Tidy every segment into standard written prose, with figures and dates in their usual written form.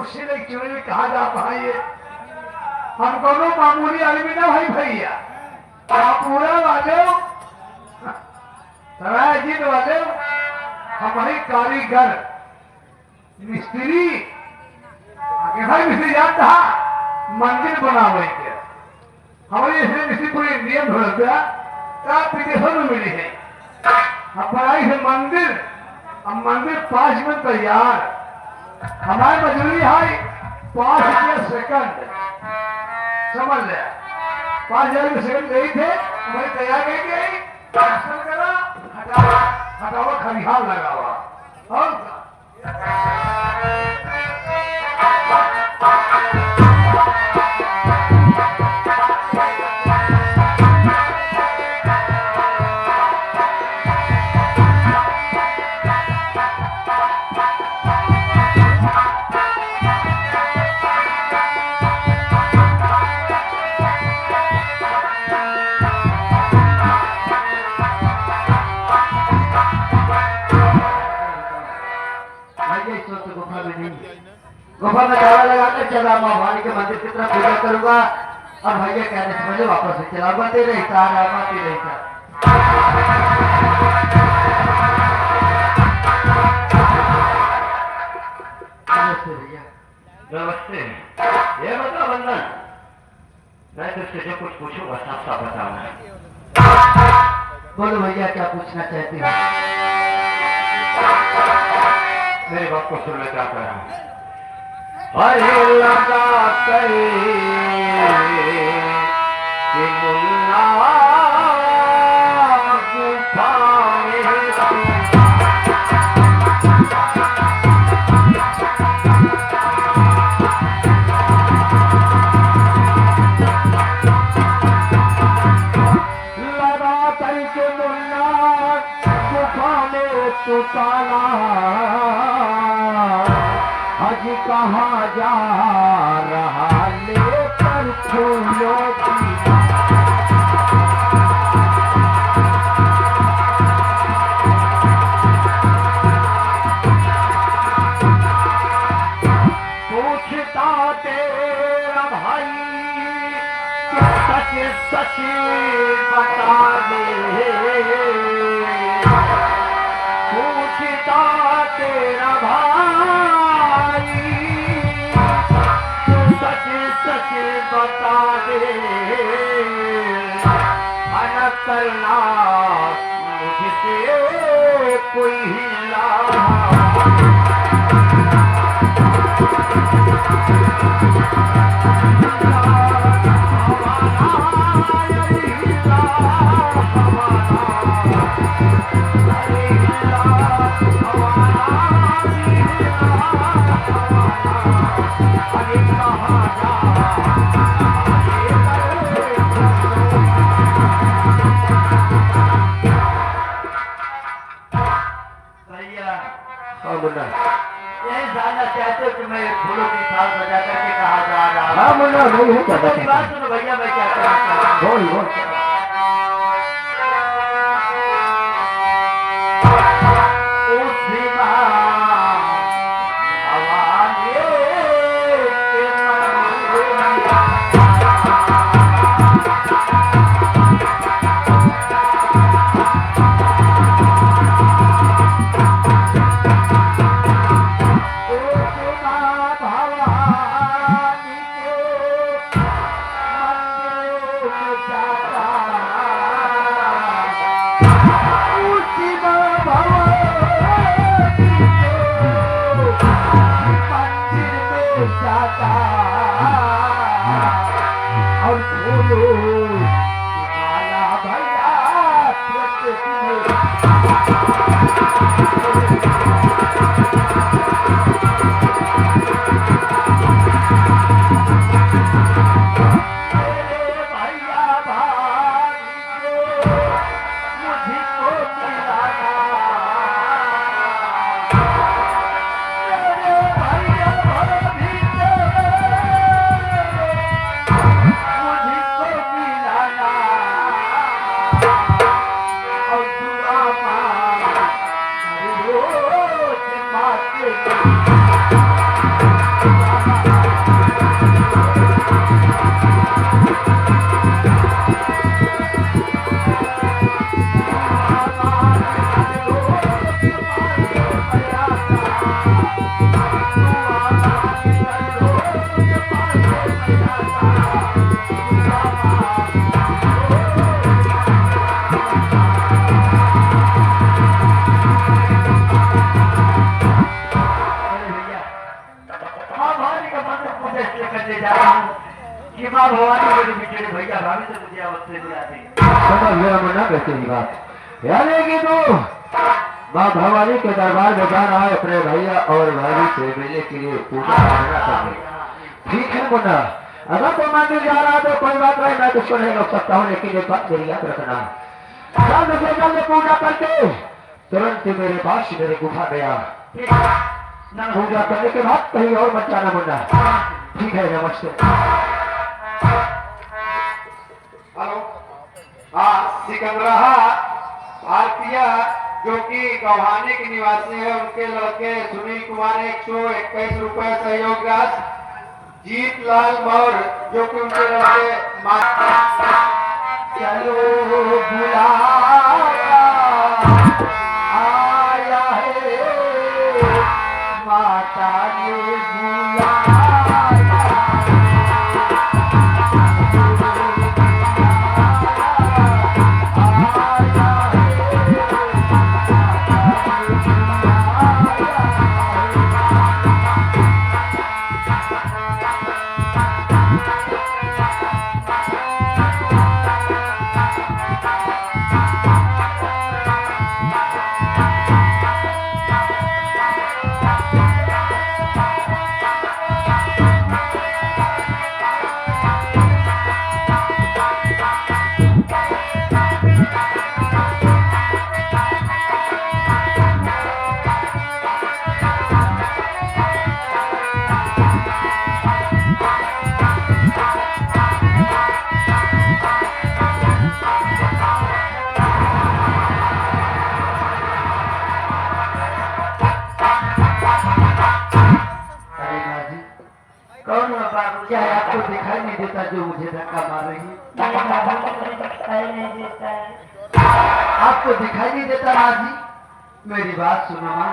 कुर्सी नहीं क्यों नहीं कहा जा पाए हम दोनों मामूली आदमी ना भाई भैया पूरा वाले जीत वाले हमारी कारीगर मिस्त्री भाई मिस्त्री याद था मंदिर बनावे के हमारे इसलिए मिस्त्री पूरी नियम हो गया विदेशों में मिली है अब बनाई है मंदिर अब मंदिर 5 मिनट तैयार हमारी मजदूरी है 5 सेकंड समझ ले 5,000 सेकंड गई थे हमारी तैयार गई करा हटावा खलिहान लगावा और गुफा में ताला लगाकर चला माँ भवानी के मंदिर की तरफ पूजा करूंगा और भैया कहने से मुझे वापस से चला बते रहता रामाती रहता नमस्ते भैया नमस्ते ये बता बंधन मैं तुझसे जो कुछ पूछूंगा साफ साफ बताऊंगा बोलो भैया क्या पूछना चाहती हो मेरी बात को सुनना चाहता हूँ अरे लगा करे कि मुन्ना गुफा लगा करके मुन्ना गुफा में तो ताला आज कहाँ जा रहा लेकर फूलों की पूछता तेरा भाई सच सच बता दे पूछता तेरा भाई सच बता दे करना मुझसे कोई हिला यही जानना चाहते हो कि मैं फूलों की थाल बजा करके कहा जा रहा हूँ। हाँ मुन्ना नहीं है क्या मेरी बात सुनो भैया मैं क्या कहना बोल बोल चाहता तेरी बात, यानी कि तू माँ भवानी के दरबार में जाना है अपने भैया और भाभी से मिलने के लिए पूजा करना चाहिए। ठीक है मुन्ना, अगर तो मंदिर जा रहा तो कोई बात नहीं, मैं तुझको नहीं रोक सकता हूँ, लेकिन एक बात मेरी याद रखना, जल्द से जल्द पूजा करके तुरंत ही मेरे पास मेरे गुफा में आ। पूजा करने के बाद कहीं और मत जाना मुन्ना। ठीक है, नमस्ते। हेलो, हाँ सिकंदराहा भारतीय जो कि गौहानी के निवासी है, उनके लड़के सुनील कुमार 121 रुपए सहयोग राशि, जीत लाल मौर्य जो कि उनके लड़के चलो बुलाया आया है, माता ने बुलाया क्या है, आपको दिखाई नहीं देता जो मुझे धक्का मार रही है? आपको दिखाई नहीं देता माँ जी? मेरी बात सुनो माँ।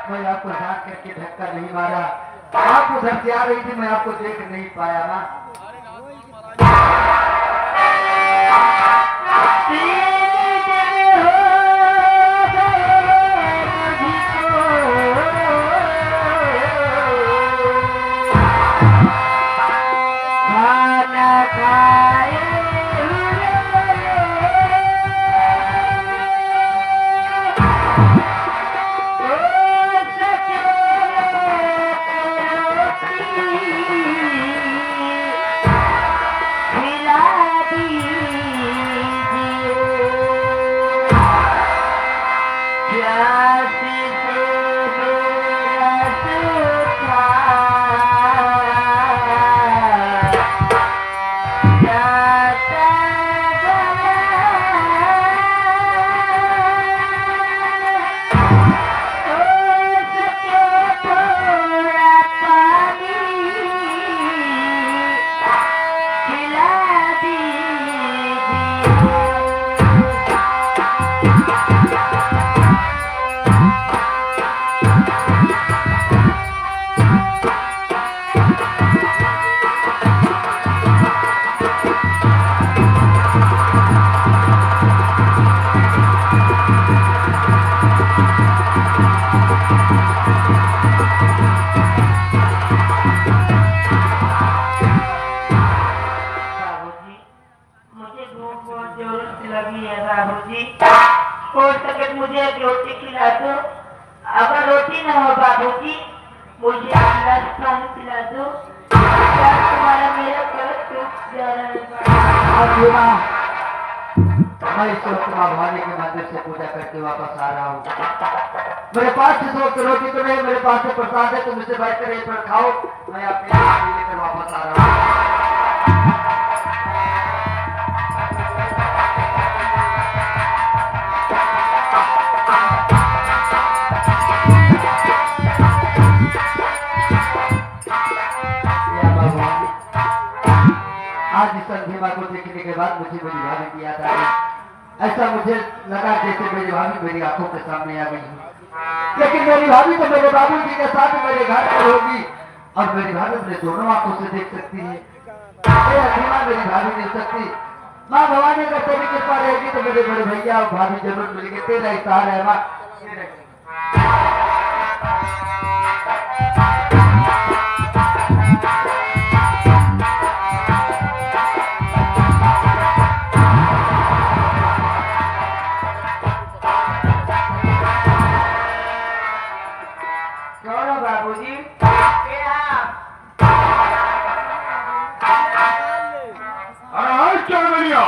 मैं आपको जान करके धक्का नहीं मारा, आप उधर से आ रही थी, मैं आपको देख नहीं पाया ना। ये माँ, मैं इस वक्त माँ भवानी के मंदिर से पूजा करके वापस आ रहा हूँ। मेरे पास इस वक्त रोटी तो नहीं, मेरे पास से प्रसाद है, तुम इसे बैठकर यहीं पर खाओ। मैं अपनी रोटी लेकर वापस आ रहा हूँ। आज इस संध्या को देखने के बाद मुझे मेरी भाभी की याद आ गई। ऐसा मुझे लगा जैसे मेरी भाभी मेरी आंखों के सामने आ गई है। लेकिन मेरी भाभी तो मेरे बाबू जी के साथ मेरे घर पर होगी और मेरी भाभी अपने दोनों आंखों से देख सकती है। अधीमा मेरी भाभी नहीं सकती। माँ भवानी अगर तेरी कृपा रहेगी तो मेरे बड़े भैया और भाभी जरूर मिलेंगे। तेरा इशारा है माँ। बाबूजी अरे चल बलिया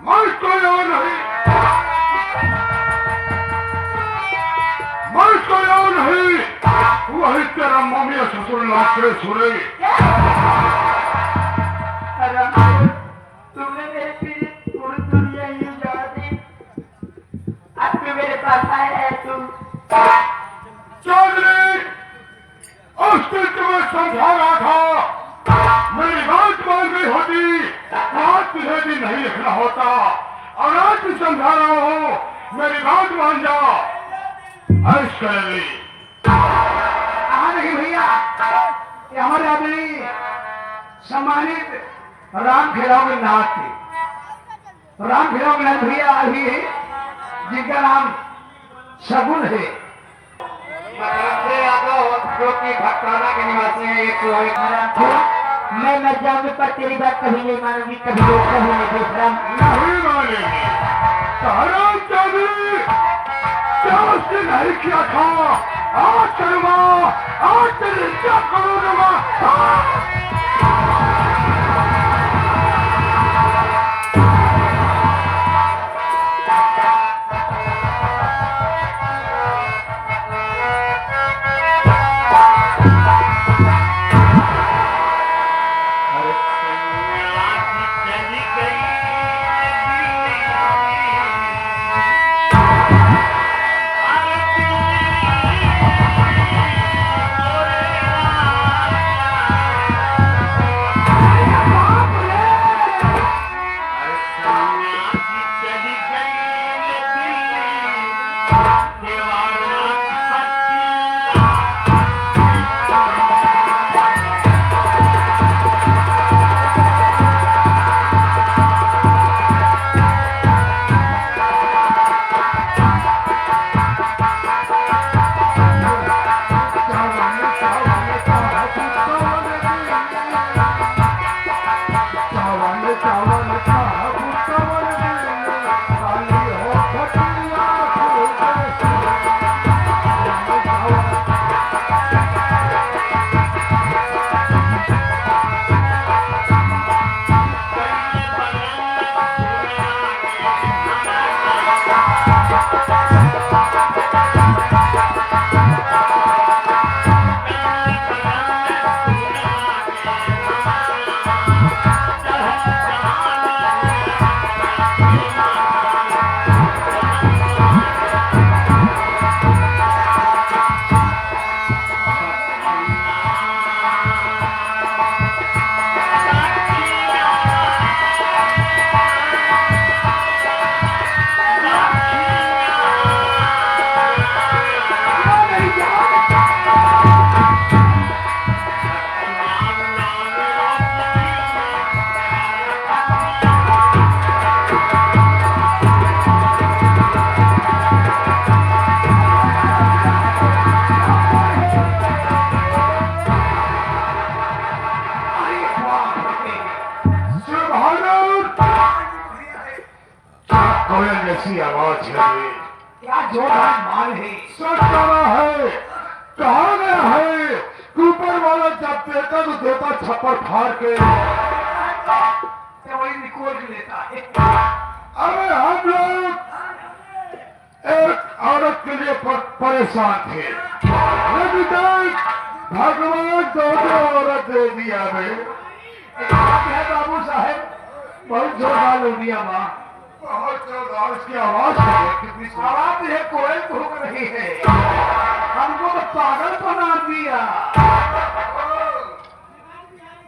मैं कोई और नहीं, मैं कोई और नहीं, वही तेरा मम्मी ससुर लाके सुने। तुमने मेरे पीछे पूरी दुनिया ही उजाड़ दी। अब तू मेरे पास आया है। तुम चौधरी उस दिन तुम्हें समझा रहा था, मेरी बात मान गई होती आज तुझे भी नहीं लिखना होता। और आज भी समझा रहा हूँ, मेरी बात मान जा। ऐश करेगी कहा नहीं भैया, ये हमारे आदमी सम्मानित राम खिलाओ के नाथ थे। राम खिलाओ के नाथ भैया अभी जिनका नाम शगुन है, जो कि भटकाना के निवासी है। मैं मर जाऊंगी पर तेरी बात कभी नहीं मानूंगी, कभी लोग कभी नहीं दूसरा नहीं मानेंगे। हराम चौधरी क्या उसने नहीं किया था, आज करूंगा, आज तेरी क्या करूंगा। कैसी आवाज है, क्या जोरदार माल है। सच कहा है, कहा गया है ऊपर वाला जब देता तो देता छप्पर फाड़ के। खोज लेता है। अरे हम लोग एक औरत के लिए परेशान थे, लेकिन भगवान दो औरत दे दिया हमें। क्या बाबू साहब बहुत जोरदार लोनिया माँ, बहुत जोरदार इसकी आवाज है, कितनी आवाज है, कोयल भूक रही है, हमको तो पागल बना दिया।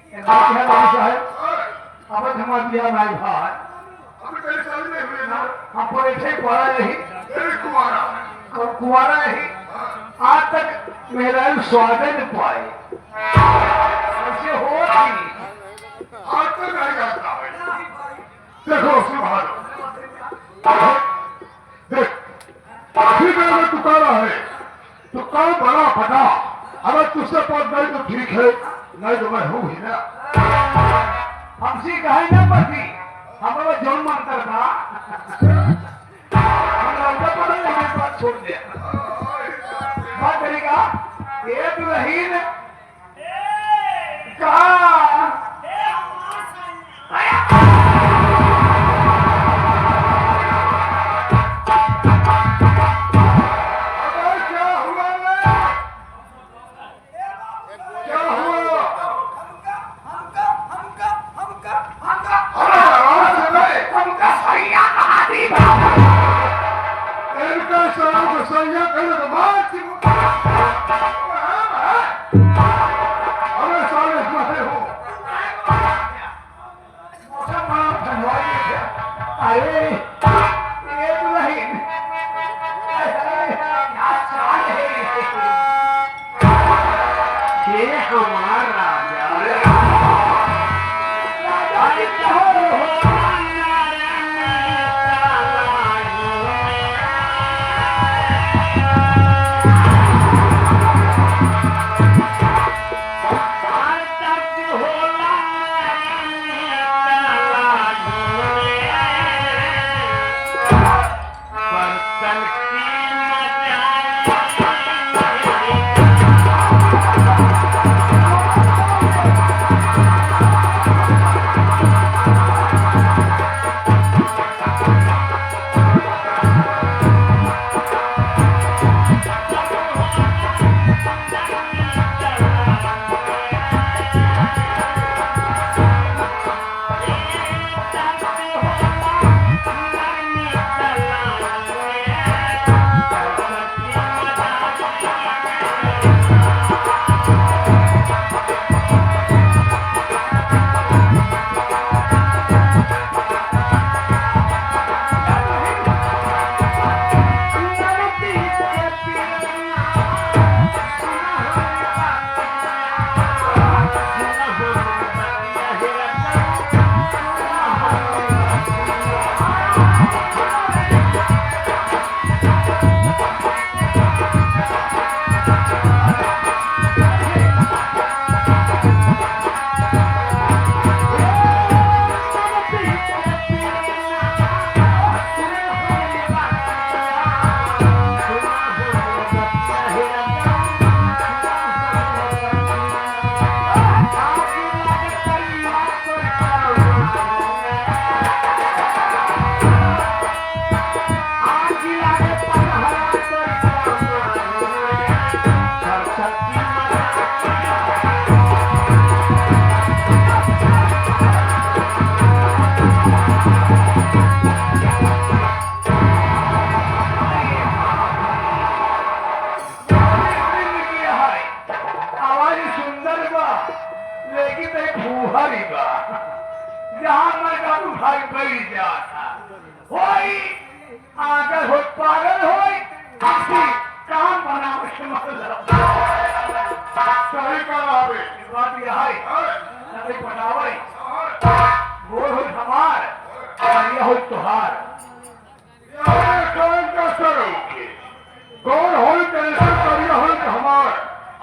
क्या बाबू साहब अब जमा दिया भाई भाई, अभी कई साल में हुए ना, हम परेठे पड़ा रही कुआरा रही, आज तक मेरा स्वागत पाए ऐसे हो थी। आज तक नहीं जाता है। देखो सुभानो, देख ठीक है, मैं तुकारा है, तो काम बड़ा फटा, अगर तुझसे पद नहीं तो ठीक है, नहीं तो मैं हूँ ही ना। हमसे कहे ना पति हमारा जौन मन करता बात छोड़ दिया। बात करेगा एक रहीन कहा क्या हुआ क्या हुआ? हमका सैया कहा दी इनका सारा सैया कहने के बाद अरे साले मैं हूँ। अरे एक रहीन ये हमारा राजा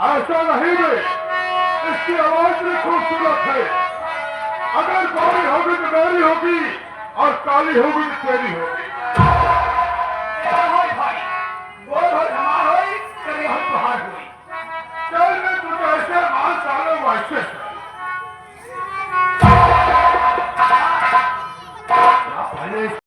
ऐसा नहीं है, इसकी आवाज भी खूबसूरत है। अगर गोरी होगी तो मेरी होगी और काली होगी तो तेरी होगी।